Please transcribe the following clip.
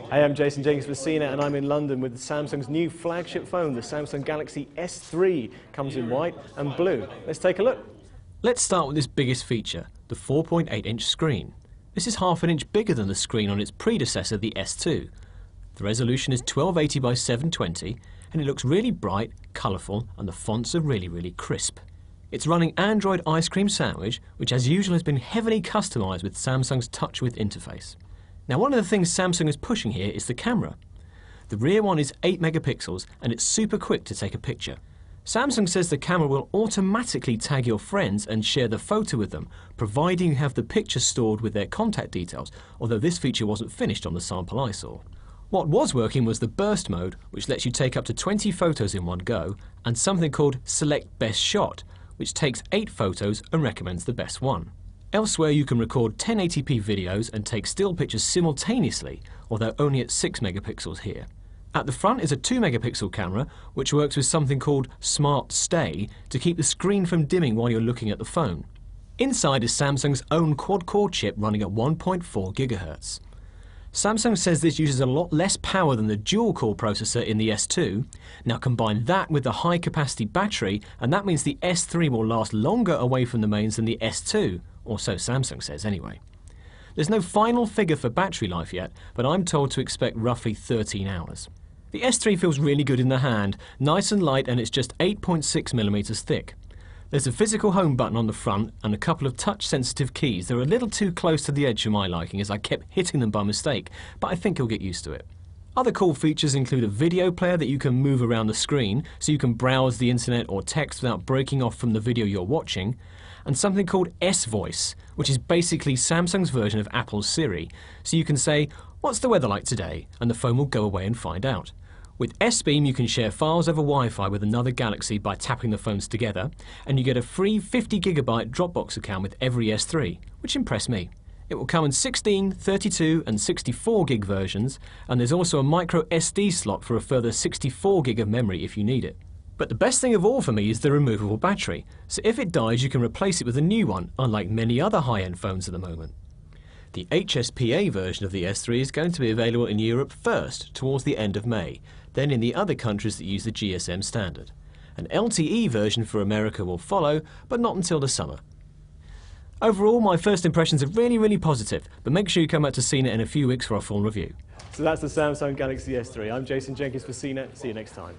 Hey, I'm Jason Jenkins for CNET and I'm in London with Samsung's new flagship phone, the Samsung Galaxy S3. Comes in white and blue. Let's take a look. Let's start with this biggest feature, the 4.8-inch screen. This is half an inch bigger than the screen on its predecessor, the S2. The resolution is 1280 by 720 and it looks really bright, colourful, and the fonts are really crisp. It's running Android Ice Cream Sandwich, which as usual has been heavily customised with Samsung's TouchWiz interface. Now, one of the things Samsung is pushing here is the camera. The rear one is 8 megapixels and it's super quick to take a picture. Samsung says the camera will automatically tag your friends and share the photo with them, providing you have the picture stored with their contact details, although this feature wasn't finished on the sample I saw. What was working was the burst mode, which lets you take up to 20 photos in one go, and something called Select Best Shot, which takes 8 photos and recommends the best one. Elsewhere, you can record 1080p videos and take still pictures simultaneously, although only at 6 megapixels here. At the front is a 2 megapixel camera, which works with something called Smart Stay to keep the screen from dimming while you're looking at the phone. Inside is Samsung's own quad-core chip running at 1.4 GHz. Samsung says this uses a lot less power than the dual-core processor in the S2. Now combine that with the high-capacity battery, and that means the S3 will last longer away from the mains than the S2, or so Samsung says anyway. There's no final figure for battery life yet, but I'm told to expect roughly 13 hours. The S3 feels really good in the hand, nice and light, and it's just 8.6mm thick. There's a physical home button on the front and a couple of touch-sensitive keys. They're a little too close to the edge for my liking as I kept hitting them by mistake, but I think you'll get used to it. Other cool features include a video player that you can move around the screen so you can browse the internet or text without breaking off from the video you're watching, and something called S-Voice, which is basically Samsung's version of Apple's Siri. So you can say, "What's the weather like today?" and the phone will go away and find out. With S-Beam, you can share files over Wi-Fi with another Galaxy by tapping the phones together, and you get a free 50GB Dropbox account with every S3, which impressed me. It will come in 16, 32 and 64GB versions, and there's also a micro SD slot for a further 64GB of memory if you need it. But the best thing of all for me is the removable battery, so if it dies you can replace it with a new one, unlike many other high-end phones at the moment. The HSPA version of the S3 is going to be available in Europe first, towards the end of May, then in the other countries that use the GSM standard. An LTE version for America will follow, but not until the summer. Overall, my first impressions are really positive, but make sure you come back to CNET in a few weeks for our full review. So that's the Samsung Galaxy S3. I'm Jason Jenkins for CNET. See you next time.